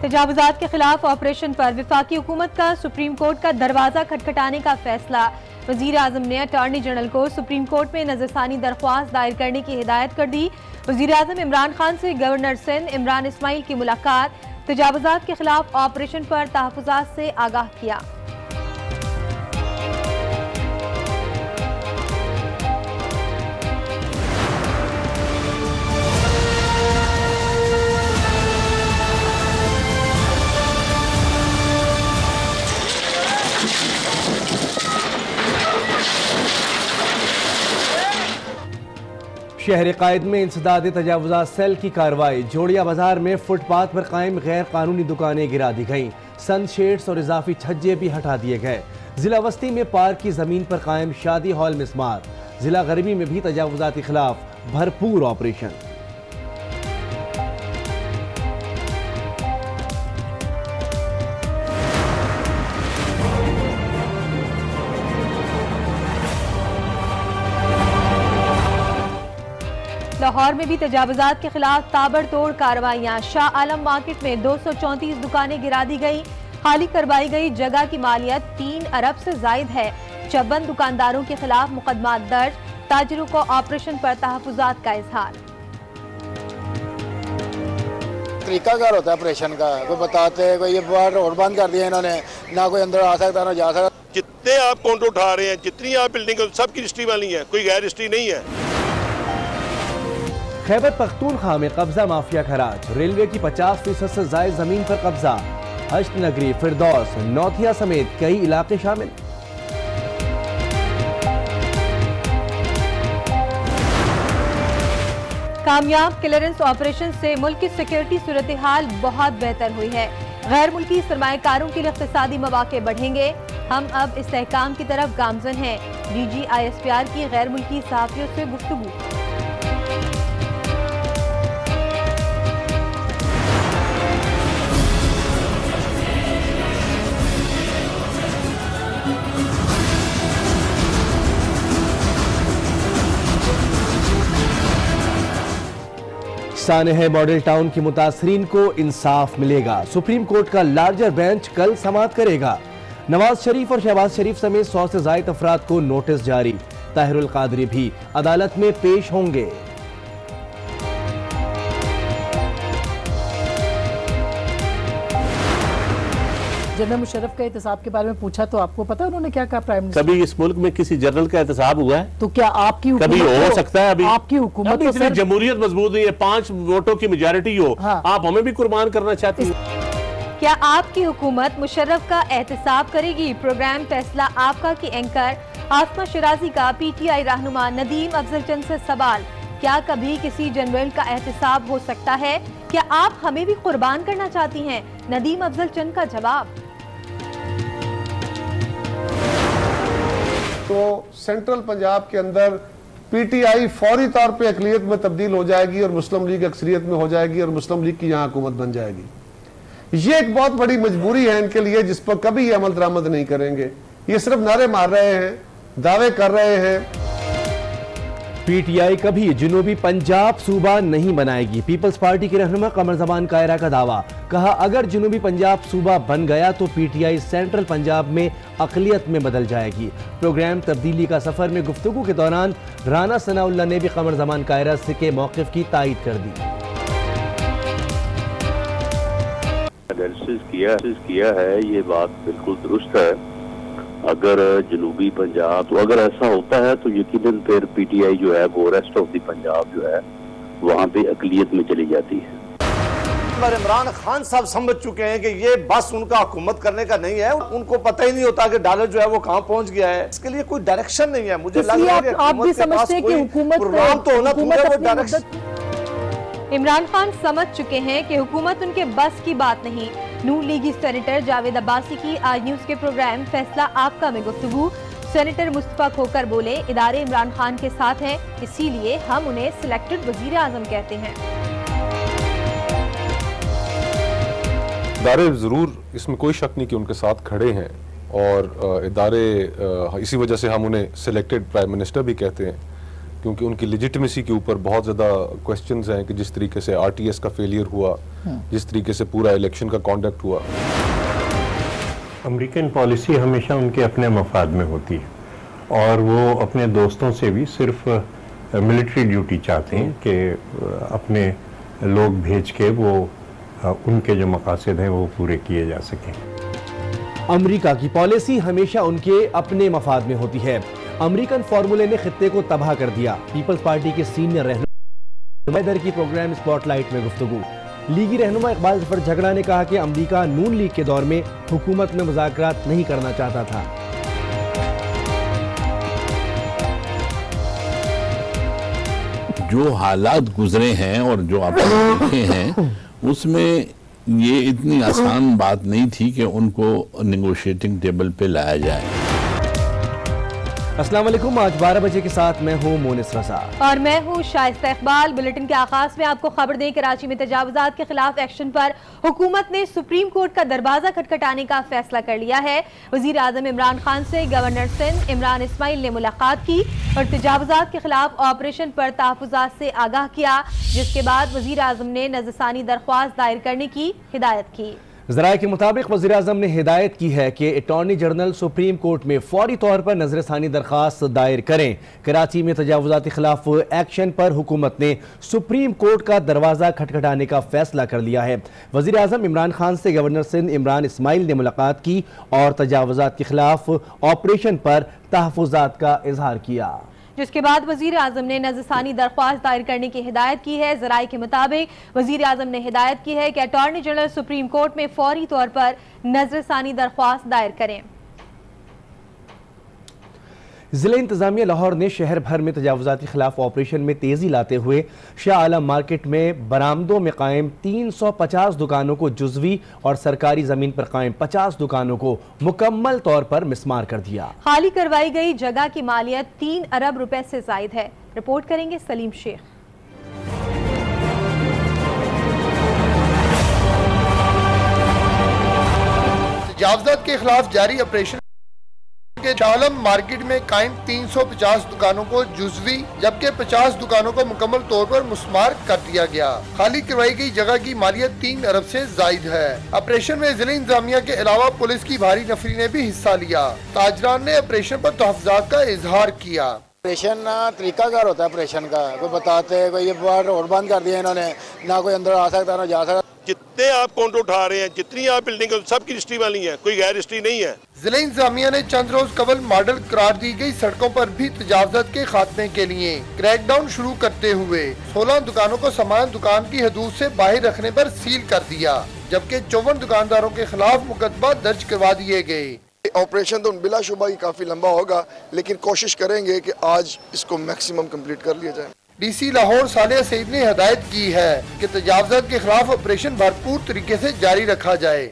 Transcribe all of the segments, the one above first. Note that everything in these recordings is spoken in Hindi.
तजावुजात के खिलाफ ऑपरेशन पर वफाकी हुकूमत का सुप्रीम कोर्ट का दरवाजा खटखटाने का फैसला। वजीर आजम ने अटॉर्नी जनरल को सुप्रीम कोर्ट में नजरसानी दरख्वास्त दायर करने की हिदायत कर दी। वजीर आजम इमरान खान से गवर्नर सिंध इमरान इस्माइल की मुलाकात, तजावुजात के खिलाफ ऑपरेशन पर तहफ़्फ़ुज़ात से आगाह किया। शहर कायद में इंसदाद तजावुजात सेल की कार्रवाई। जोड़िया बाजार में फुटपाथ पर कायम गैर कानूनी दुकानें गिरा दी गईं। सन शेड्स और इजाफी छज्जे भी हटा दिए गए। जिला वस्ती में पार्क की जमीन पर कायम शादी हॉल मिस्मार। जिला गरबी में भी तजावुजात के खिलाफ भरपूर ऑपरेशन। लाहौर में भी तजावुजात के खिलाफ ताबड़तोड़ कार्रवाइयां। शाह आलम मार्केट में 234 दुकानें गिरा दी गई, खाली करवाई गई जगह की मालियत 3 अरब से जायद है। 56 दुकानदारों के खिलाफ मुकदमा दर्ज, ताजिरों को ऑपरेशन पर तहफ़्फ़ुज़ात का इजहार। तरीकाकार होता है ऑपरेशन का, कोई बताते हैं कोई ये रोड बंद कर दिया इन्होंने, ना कोई अंदर आ सकता ना जा सकता। जितने आप काउंटर उठा रहे हैं, जितनी आप बिल्डिंग सबकी रजिस्ट्री वाली है, कोई गैर रजिस्ट्री नहीं है। खैबर पख्तूनख्वा में कब्जा माफिया खराज। रेलवे की 50% से जायद जमीन पर कब्जा। हश्त नगरी, फिरदौस, नौथिया समेत कई इलाके शामिल। कामयाब क्लियरेंस ऑपरेशन से मुल्क की सिक्योरिटी सूरत हाल बहुत बेहतर हुई है। गैर मुल्की सरमायाकारों के लिए इक़्तिसादी मौके बढ़ेंगे। हम अब इस्तेहकाम की तरफ गामजन हैं। DG-ISPR की गैर मुल्की सहाफ़ियों से गुफ्तगू। सानेह मॉडल टाउन की मुतासरीन को इंसाफ मिलेगा। सुप्रीम कोर्ट का लार्जर बेंच कल समाअत करेगा। नवाज शरीफ और शहबाज शरीफ समेत 100 से ज्यादा अफराद को नोटिस जारी। ताहिरुल कादरी भी अदालत में पेश होंगे। जनरल मुशर्रफ का एहतसाब के बारे में पूछा तो आपको पता है उन्होंने क्या कहा? प्राइम मिनिस्टर कभी इस मुल्क में किसी जनरल का एहतसाब हुआ है? तो क्या आपकी कभी हो सकता है? अभी आपकी हुकूमत तो सिर्फ जमहूरियत मजबूत नहीं है, 5 वोटों की मेजॉरिटी हो, हाँ। आप हमें भी कुर्बान करना चाहती हैं? क्या आपकी हुकूमत मुशर्रफ का एहतसाब करेगी? प्रोग्राम फैसला आपका की एंकर आसमा शिराजी का PTI रहनुमा नदीम अफजल चंद से सवाल। क्या कभी किसी जनरल का एहतसाब हो सकता है? क्या आप हमें भी कुर्बान करना चाहती हैं? नदीम अफजल चंद का जवाब। तो सेंट्रल पंजाब के अंदर PTI फौरी तौर पे अक़लियत में तब्दील हो जाएगी और मुस्लिम लीग अक्सरियत में हो जाएगी और मुस्लिम लीग की यहाँ हुकूमत बन जाएगी। ये एक बहुत बड़ी मजबूरी है इनके लिए, जिस पर कभी ये अमल दरामद नहीं करेंगे। ये सिर्फ नारे मार रहे हैं, दावे कर रहे हैं। PTI कभी जनूबी पंजाब सूबा नहीं बनाएगी। पीपल्स पार्टी के रहनुमा कमर जमान कायरा का दावा। कहा अगर जनूबी पंजाब सूबा बन गया तो PTI सेंट्रल पंजाब में अक़लियत में बदल जाएगी। प्रोग्राम तब्दीली का सफर में गुफ्तगू के दौरान राना सनाउल्लाह ने भी कमर जमान कायरा से के मौक़िफ़ की तायीद कर दी। एनालिसिस किया है, ये बात बिल्कुल दुरुस्त है। अगर जनूबी पंजाब, तो अगर ऐसा होता है तो यकीनन फिर PTI जो है वो रेस्ट ऑफ द पंजाब जो है वहाँ पे अक़लियत में चली जाती है। इमरान खान साहब समझ चुके हैं कि ये बस उनका हुकूमत करने का नहीं है। उनको पता ही नहीं होता कि डॉलर जो है वो कहाँ पहुँच गया है। इसके लिए कोई डायरेक्शन नहीं है। मुझे लग रहा है आप भी समझते हैं कि हुकूमत तो होना चाहिए। इमरान खान समझ चुके हैं कि हुकूमत उनके बस की बात नहीं। नून लीगी सेनेटर जावेद अब्बासी की आज न्यूज के प्रोग्राम फैसला आपका में गुफ्तगू। सेनेटर मुस्तफा खोकर बोले, इदारे इमरान खान के साथ हैं, इसीलिए हम उन्हें सिलेक्टेड वजीर आजम कहते हैं। इदारे ज़रूर, इसमें कोई शक नहीं कि उनके साथ खड़े हैं और इदारे इसी वजह से हम उन्हें सिलेक्टेड प्राइम मिनिस्टर भी कहते हैं, क्योंकि उनकी लेजिटिमेसी के ऊपर बहुत ज़्यादा क्वेश्चंस हैं कि जिस तरीके से RTS का फेलियर हुआ, जिस तरीके से पूरा इलेक्शन का कॉन्डक्ट हुआ। अमेरिकन पॉलिसी हमेशा उनके अपने मफाद में होती है और वो अपने दोस्तों से भी सिर्फ मिलिट्री ड्यूटी चाहते हैं कि अपने लोग भेज के वो उनके जो मकासद हैं वो पूरे किए जा सकें। अमेरिका की पॉलिसी हमेशा उनके अपने मफाद में होती है। अमेरिकन फार्मूले ने खित्ते को तबाह कर दिया। पीपल्स पार्टी के सीनियर रहनुमा की प्रोग्राम स्पॉटलाइट में गुफ्तगू। लीगी रहनुमा इकबाल जफर झगड़ा ने कहा कि अमेरिका नून लीग के दौर में हुकूमत में मुज़ाकरात नहीं करना चाहता था। जो हालात गुजरे हैं और जो आप देखे हैं उसमें ये इतनी आसान बात नहीं थी कि उनको नेगोशिएटिंग टेबल पे लाया जाए। अस्सलाम वालेकुम, आज 12 बजे के साथ मैं हूँ मोनिस रजा और मैं हूँ शाइस्ता इकबाल। बुलेटिन के आगाज में आपको खबर दें, कराची में तजावुजात के खिलाफ एक्शन पर हुकूमत ने सुप्रीम कोर्ट का दरवाजा खटखटाने का फैसला कर लिया है। वजीर आजम इमरान खान से गवर्नर सिंध इमरान इस्माइल ने मुलाकात की और तजावुजात के खिलाफ ऑपरेशन पर तहफ़्फ़ुज़ात से आगाह किया, जिसके बाद वजीर आजम ने नज़रसानी दरख्वास्त दायर करने की हिदायत की। ज़राए के मुताबिक वज़ीर आज़म ने हिदायत की है कि अटॉर्नी जनरल सुप्रीम कोर्ट में फौरी तौर पर नज़रसानी दरख्वास्त दायर करें। कराची में तजावुज़ात के खिलाफ एक्शन पर हुकूमत ने सुप्रीम कोर्ट का दरवाज़ा खटखटाने का फैसला कर लिया है। वज़ीर आज़म इमरान खान से गवर्नर सिंध इमरान इस्माइल ने मुलाकात की और तजावुज़ात के खिलाफ ऑपरेशन पर तहफ़्फ़ुज़ात का इजहार किया, जिसके बाद वजीर आजम ने नज़रसानी दरख्वास्त दायर करने की हिदायत की है। ज़राए के मुताबिक वजीर आजम ने हिदायत की है कि अटॉर्नी जनरल सुप्रीम कोर्ट में फौरी तौर पर नज़रसानी दरख्वास्त दायर करें। ज़िला इंतज़ामिया लाहौर ने शहर भर में तजावुज़ात के खिलाफ ऑपरेशन में तेज़ी लाते हुए शाह आलम मार्केट में बरामदों में कायम 350 दुकानों को जुज़वी और सरकारी ज़मीन पर कायम 50 दुकानों को मुकम्मल तौर पर मिसमार कर दिया। खाली करवाई गई जगह की मालियत 3 अरब रुपए से ज़ायद है। रिपोर्ट करेंगे सलीम शेख। तजावुज़ात के खिलाफ जारी ऑपरेशन के शाहआलम मार्केट में कायम 350 दुकानों को जुज़वी जबकि 50 दुकानों को मुकम्मल तौर पर मुस्मार कर दिया गया। खाली करवाई गई जगह की मालियत 3 अरब से जायद है। ऑपरेशन में जिला इंतजामिया के अलावा पुलिस की भारी नफरी ने भी हिस्सा लिया। ताजरान ने ऑपरेशन पर तहफ़्फ़ुज़ात का इजहार किया। ऑपरेशन तरीकाकार होता है ऑपरेशन का, कोई बताते कोई ये रोड बंद कर दिया इन्होंने, ना कोई अंदर आ सकता ना जा सकता। जितने आप काउंट उठा रहे हैं, जितनी आप बिल्डिंग सबकी रजिस्ट्री वाली है, कोई गैर रजिस्ट्री नहीं है। जिला इंतजामिया ने चंद रोज कबल मॉडल करार दी गई सड़कों पर भी तजावुज़ात के खात्मे के लिए क्रैकडाउन शुरू करते हुए 16 दुकानों को सामान दुकान की हदूद से बाहर रखने पर सील कर दिया, जबकि 54 दुकानदारों के खिलाफ मुकदमा दर्ज करवा दिए गए। ऑपरेशन तो बिलाशुबा काफी लंबा होगा, लेकिन कोशिश करेंगे कि आज इसको मैक्सिमम कंप्लीट कर लिया जाए। DC लाहौर सालिया सईद ने हदायत की है कि तजावुज़ात के खिलाफ ऑपरेशन भरपूर तरीके से जारी रखा जाए।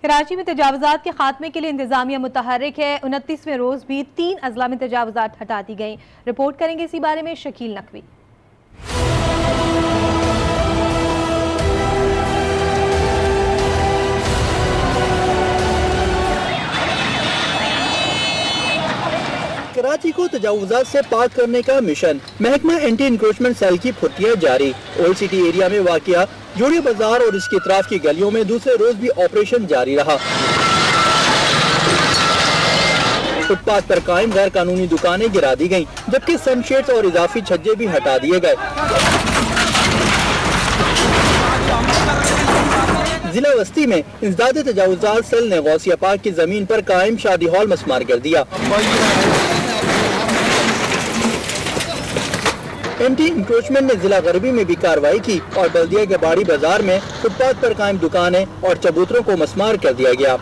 कराची में तजावुज़ात के खात्मे के लिए इंतजामिया मुतहर्रिक है। 29वें रोज भी 3 अजला में तजावुज़ात हटा दी गई। रिपोर्ट करेंगे इसी बारे में शकील नकवी। कराची को तजावुज़ात से पाक करने का मिशन, महकमा एंटी इंक्रोचमेंट सेल की फुर्तियां जारी। ओल्ड सिटी एरिया में वाक़िया जोड़िया बाजार और इसके इतराफ की गलियों में दूसरे रोज भी ऑपरेशन जारी रहा। फुटपाथ पर कायम गैर कानूनी दुकानें गिरा दी गयी, जबकि सनशेड्स और इजाफी छज्जे भी हटा दिए गए। जिला वस्ती में इंसदाद तजावुज़ात सेल ने गौसिया पार्क की जमीन पर कायम शादी हॉल मस्मार कर दिया। एंटी इंक्रोचमेंट ने जिला गरबी में भी कार्रवाई की और बल्दिया के बाड़ी बाजार में फुटपाथ पर कायम दुकानें और चबूतरों को मस्मार कर दिया गया।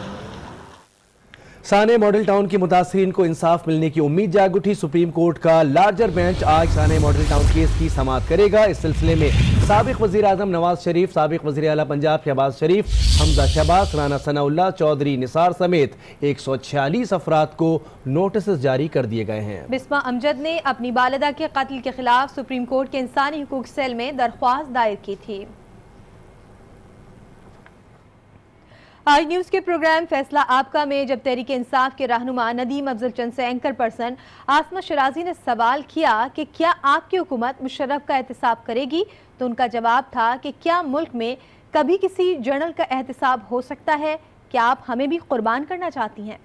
साने मॉडल टाउन के मुतासरीन को इंसाफ मिलने की उम्मीद जाग उठी। सुप्रीम कोर्ट का लार्जर बेंच आज साने मॉडल टाउन केस की समाअत करेगा। इस सिलसिले में साबिक वजीर आजम नवाज शरीफ, साबिक वजीर आला पंजाब शहबाज शरीफ, हमजा शहबाज, राना सनाउल्लाह, चौधरी निसार समेत 146 अफराद को नोटिस जारी कर दिए गए हैं। बिस्मा अमजद ने अपनी वालिदा के कत्ल के खिलाफ सुप्रीम कोर्ट के इंसानी हुकूक सेल में दरख्वास्त दायर की थी। आज न्यूज के प्रोग्राम फैसला आपका में जब तहरीक इंसाफ के रहनुमा नदीम अफजल चंद से एंकर पर्सन आसमा शराजी ने सवाल किया कि क्या आपकी हुकूमत मुशर्रफ का एहतसाब करेगी, तो उनका जवाब था कि क्या मुल्क में कभी किसी जनरल का एहतसाब हो सकता है? क्या आप हमें भी कुर्बान करना चाहती हैं?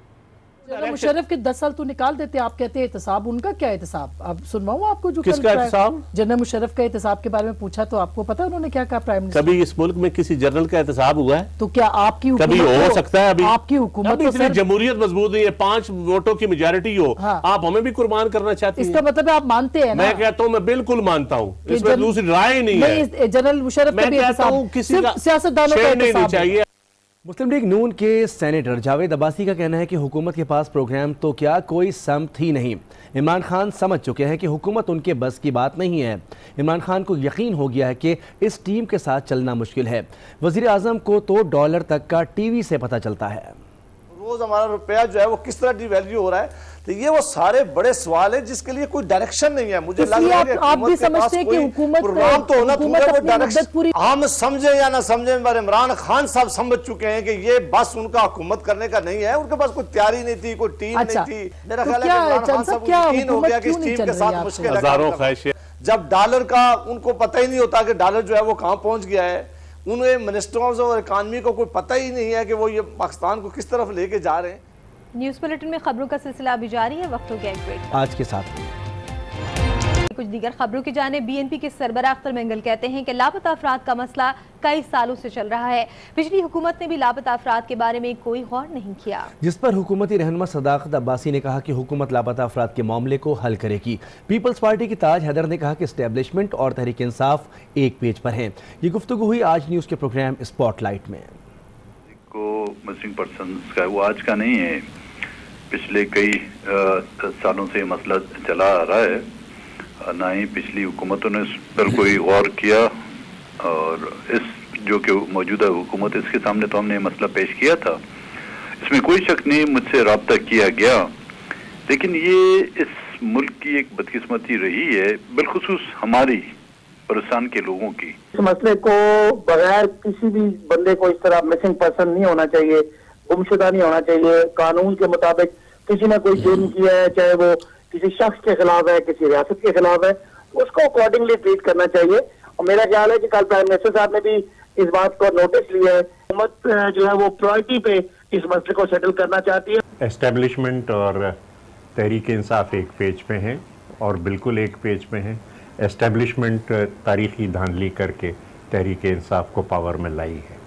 जनरल मुशर्रफ के 10 साल तो निकाल देते, आप कहते हैं एहतसाब, उनका क्या एहतसाब? अब सुनवाऊं आपको जो किसका एहतसाब? जनरल मुशर्रफ का एहतसाब के बारे में पूछा तो आपको पता है उन्होंने क्या कहा? प्राइम मिनिस्टर कभी इस मुल्क में किसी जनरल का एहतसाब हुआ है? तो क्या आपकी कभी हो सकता है? अभी आपकी हुकूमत तो जमहूरियत मजबूत नहीं है, 5 वोटों की मेजॉरिटी हो, आप हमें भी कुर्बान करना चाहते हैं? इसका मतलब आप मानते हैं? मैं कहता हूँ, मैं बिल्कुल मानता हूँ, इसमें दूसरी राय नहीं है। जनरल मुशर्रफ का एहतसाब सियासतदानों का नहीं चाहिए। मुस्लिम लीग नून के सेनेटर जावेद अब्बासी का कहना है कि हुकूमत के पास प्रोग्राम तो क्या कोई समत ही नहीं। इमरान खान समझ चुके हैं कि हुकूमत उनके बस की बात नहीं है। इमरान खान को यकीन हो गया है कि इस टीम के साथ चलना मुश्किल है। वजीर आजम को तो डॉलर तक का टीवी से पता चलता है। रोज हमारा रुपया जो है वो किस तरह डिवैल्यू हो रहा है, तो ये वो सारे बड़े सवाल है जिसके लिए कोई डायरेक्शन नहीं है। मुझे लग रहा है कि आप भी समझते हैं कि हुकूमत प्रोग्राम तो होना चाहिए, वो डायरेक्शन हम समझे या ना समझे, पर इमरान खान साहब समझ चुके हैं कि ये बस उनका हुकूमत करने का नहीं है। उनके पास कोई तैयारी नहीं थी, कोई टीम नहीं थी। मेरा ख्याल है कि इमरान खान साहब को यकीन हो गया कि इस टीम के साथ मुश्किल है। जब डॉलर का उनको पता ही नहीं होता कि डॉलर जो है वो कहाँ पहुंच गया है, उन्हें मिनिस्टरों और इकानमी को कोई पता ही नहीं है कि वो ये पाकिस्तान को किस तरफ लेके जा रहे हैं। न्यूज बुलेटिन में खबरों का सिलसिला अभी जारी है, वक्त हो गया एक ब्रेक। आज के साथ कुछ दीगर खबरों की जाने बीएनपी के सरबराह अख्तर मेंगल कहते हैं कि लापता अफराद का मसला कई सालों से चल रहा है। पिछली हुकूमत ने भी लापता अफराद के बारे में कोई गौर नहीं किया, जिस पर हुकूमती रहनुमा सदाकत अब्बासी ने कहा कि हुकूमत लापता अफराद के मामले को हल करेगी। पीपल्स पार्टी की ताज हैदर ने कहा कि एस्टेब्लिशमेंट और तहरीक इंसाफ एक पेज पर हैं। ये गुफ्तगू हुई आज न्यूज के प्रोग्राम स्पॉटलाइट में। मिसिंग पर्सन का वो आज का नहीं है, पिछले कई सालों से मसला चला आ रहा है। ना ही पिछली हुकूमतों ने इस पर कोई गौर किया, और इस जो कि मौजूदा हुकूमत, इसके सामने तो हमने मसला पेश किया था। इसमें कोई शक नहीं, मुझसे रब्ता किया गया, लेकिन ये इस मुल्क की एक बदकिस्मती रही है, बिलखुसूस हमारी परेशान के लोगों की। इस मसले को बगैर किसी भी बंदे को इस तरह मिसिंग पर्सन नहीं होना चाहिए, गुमशुदा नहीं होना चाहिए। कानून के मुताबिक किसी ने कोई जुर्म किया है, चाहे वो किसी शख्स के खिलाफ है, किसी रियासत के खिलाफ है, उसको अकॉर्डिंगली ट्रीट करना चाहिए। और मेरा ख्याल है कि कल प्राइम मिनिस्टर साहब ने भी इस बात को नोटिस लिया है। हुकूमत जो है वो प्रायोरिटी पे इस मसले को सेटल करना चाहती है। एस्टेब्लिशमेंट और तहरीक इंसाफ एक पेज पे हैं, और बिल्कुल एक पेज पे हैं। एस्टेब्लिशमेंट तारीखी धांधली करके तहरीक इंसाफ को पावर में लाई है।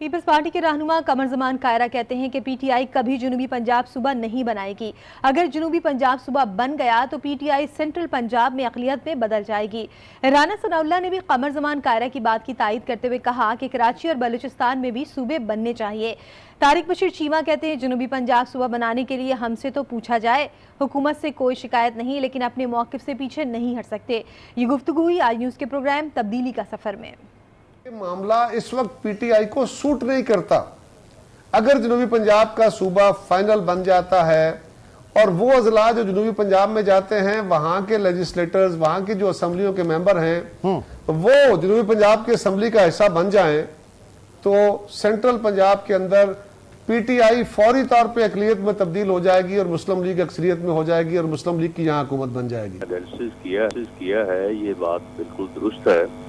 पीपल्स पार्टी के रहनुमा कमर जमान कायरा कहते हैं कि पीटीआई कभी जनूबी पंजाब सूबा नहीं बनाएगी। अगर जनूबी पंजाब सूबा बन गया तो पीटीआई सेंट्रल पंजाब में अक़लियत में बदल जाएगी। राना सनाउल्लाह ने भी कमर जमान कायरा की बात की तायद करते हुए कहा कि कराची और बलूचिस्तान में भी सूबे बनने चाहिए। तारिक बशीर चीमा कहते हैं जनूबी पंजाब सूबा बनाने के लिए हमसे तो पूछा जाए, हुकूमत से कोई शिकायत नहीं, लेकिन अपने मौक़िफ़ से पीछे नहीं हट सकते। ये गुफ्तगू हुई आज न्यूज़ के प्रोग्राम तब्दीली का सफ़र में। मामला इस वक्त पीटीआई को सूट नहीं करता। अगर जनूबी पंजाब का सूबा फाइनल बन जाता है और वो अजला जो जनूबी पंजाब में जाते हैं, वहां के लेजिस्लेटर्स, वहां की जो असम्बलियों के मेंबर हैं, तो वो जनूबी पंजाब की असम्बली का हिस्सा बन जाएं, तो सेंट्रल पंजाब के अंदर पीटीआई फौरी तौर पे अक़लियत में तब्दील हो जाएगी और मुस्लिम लीग अक्सरियत में हो जाएगी और मुस्लिम लीग की यहाँ हुकूमत बन जाएगी। एनालिसिस किया है, ये बात बिल्कुल दुरुस्त है।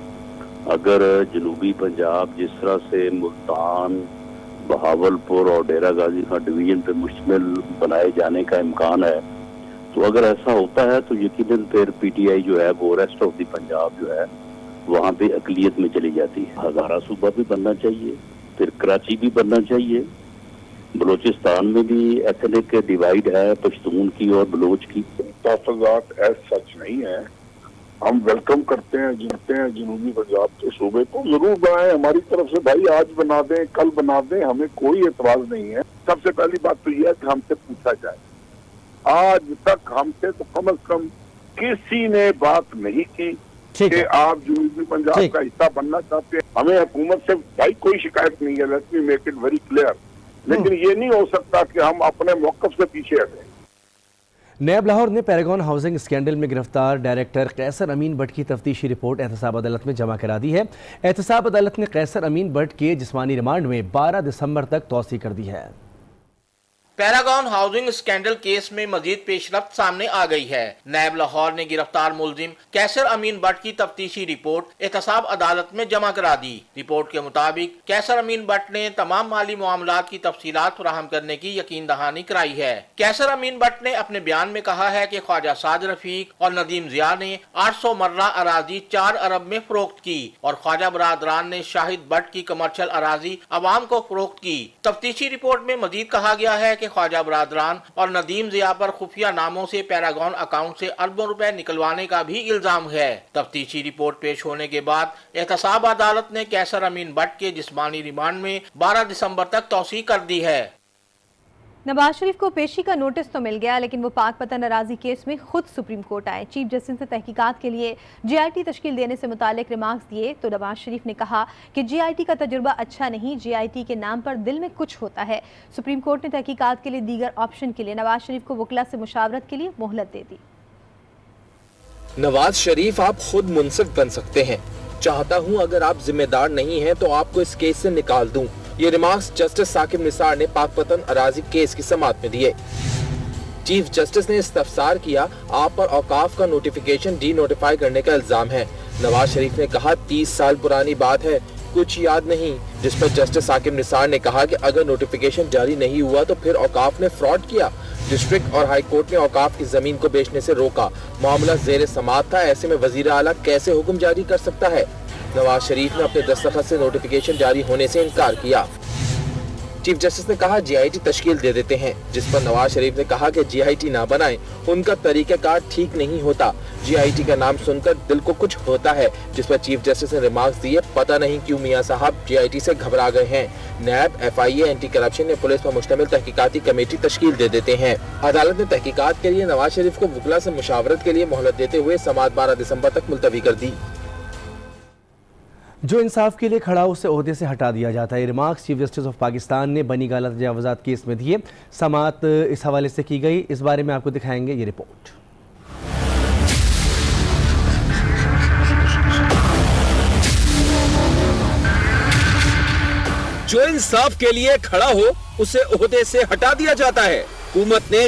अगर जनूबी पंजाब जिस तरह से मुल्तान, बहावलपुर और डेरा गाजी खान डिवीजन पे मुश्तमिल बनाए जाने का इम्कान है, तो अगर ऐसा होता है तो यकीनन फिर पीटीआई जो है वो रेस्ट ऑफ द पंजाब जो है वहाँ पे अक़लियत में चली जाती है। हज़ारा सूबा भी बनना चाहिए, फिर कराची भी बनना चाहिए। बलूचिस्तान में भी एथनिक डिवाइड है, पश्तून की और बलोच की। तहफ़्फ़ुज़ात एज सच नहीं है। हम वेलकम करते हैं जनूबी पंजाब के सूबे को, जरूर बनाएं हमारी तरफ से भाई, आज बना दें, कल बना दें, हमें कोई एतराज नहीं है। सबसे पहली बात तो यह है कि हमसे पूछा जाए। आज तक हमसे तो कम से कम किसी ने बात नहीं की कि आप जनूबी पंजाब का हिस्सा बनना चाहते हैं। हमें हुकूमत से भाई कोई शिकायत नहीं है, let me make it very clear. लेकिन ये नहीं हो सकता कि हम अपने मौक़िफ़ से पीछे हटें। नैब लाहौर ने पैरागॉन हाउसिंग स्कैंडल में गिरफ्तार डायरेक्टर कैसर अमीन भट्ट की तफ्तीशी रिपोर्ट एहतसाब अदालत में जमा करा दी है। एहतसाब अदालत ने कैसर अमीन भट्ट के जिस्मानी रिमांड में 12 दिसंबर तक तौसी कर दी है। पैरागॉन हाउसिंग स्कैंडल केस में मजीद पेशरफ्त सामने आ गई है। नैब लाहौर ने गिरफ्तार मुलजिम कैसर अमीन भट्ट की तफ्तीशी रिपोर्ट एहतसाब अदालत में जमा करा दी। रिपोर्ट के मुताबिक कैसर अमीन भट्ट ने तमाम माली मामलात की तफसीलात फराहम करने की यकीन दहानी कराई है। कैसर अमीन भट्ट ने अपने बयान में कहा है कि ख्वाजा साद रफीक और नदीम जिया ने 800 मर्रा अराजी 4 अरब में फरोख्त की और ख्वाजा बरादरान ने शाहिद भट्ट की कमर्शियल अराजी अवाम को फरोख्त की। तफ्तीशी रिपोर्ट में मजीद कहा गया है कि ख्वाजा बरादरान और नदीम जिया पर खुफिया नामों से पैरागॉन अकाउंट से अरबों रुपए निकलवाने का भी इल्जाम है। तफ्तीशी रिपोर्ट पेश होने के बाद एहतसाब अदालत ने कैसर अमीन भट्ट के जिस्मानी रिमांड में 12 दिसंबर तक तौसी कर दी है। नवाज शरीफ को पेशी का नोटिस तो मिल गया, लेकिन वो पाक पतन नाराजी केस में खुद सुप्रीम कोर्ट आए। चीफ जस्टिस ने तहकीकात के लिए GIT तश्कील देने से मुतालिक रिमार्क्स दिए तो नवाज शरीफ ने कहा कि GIT का तजुर्बा अच्छा नहीं, GIT के नाम पर दिल में कुछ होता है। सुप्रीम कोर्ट ने तहकीकात के लिए दीगर ऑप्शन के लिए नवाज शरीफ को वकला से मुशावरत के लिए मोहलत दे दी। नवाज शरीफ, आप खुद मुनसिफ बन सकते हैं। चाहता हूं अगर आप जिम्मेदार नहीं हैं तो आपको इस केस से निकाल दूं। ये रिमार्क्स जस्टिस साकिब निसार ने पाकपतन अराजी केस की समाअत में दिए। चीफ जस्टिस ने इस्तफसार किया, आप पर औकाफ का नोटिफिकेशन डी नोटिफाई करने का इल्जाम है। नवाज शरीफ ने कहा 30 साल पुरानी बात है, कुछ याद नहीं। जिस पर जस्टिस साकिब निसार ने कहा कि अगर नोटिफिकेशन जारी नहीं हुआ तो फिर औकाफ ने फ्रॉड किया। डिस्ट्रिक्ट और हाई कोर्ट ने औकाफ की जमीन को बेचने से रोका। मामला जेर समाअत था, ऐसे में वजीर आला कैसे हुक्म जारी कर सकता है। नवाज शरीफ ने अपने दस्तखत से नोटिफिकेशन जारी होने से इनकार किया। चीफ जस्टिस ने कहा GIT तश्कील दे देते हैं, जिस पर नवाज शरीफ ने कहा कि GIT ना बनाएं, उनका तरीक़ाकार ठीक नहीं होता। GIT का नाम सुनकर दिल को कुछ होता है। जिस पर चीफ जस्टिस ने रिमार्क्स दिए, पता नहीं क्यों मियां साहब GIT से घबरा गए हैं। नैब, FIA, एंटी करप्शन ने पुलिस पर मुश्तमिल तहकीकाती कमेटी तश्कील दे देते हैं। अदालत ने तहकीकात के लिए नवाज शरीफ को वकला से मुशावरत के लिए मोहलत देते हुए समाअत 12 दिसंबर तक मुलतवी कर दी। जो इंसाफ के लिए खड़ा उसे ओहदे से हटा दिया जाता है। Remarks chief justice of Pakistan ने बनी गाला तजावुज़ात केस में दिए। समाअत इस हवाले से की गई, इस बारे में आपको दिखाएंगे ये रिपोर्ट। जो इंसाफ के लिए खड़ा हो उसे ओहदे से हटा दिया जाता है। हुकूमत ने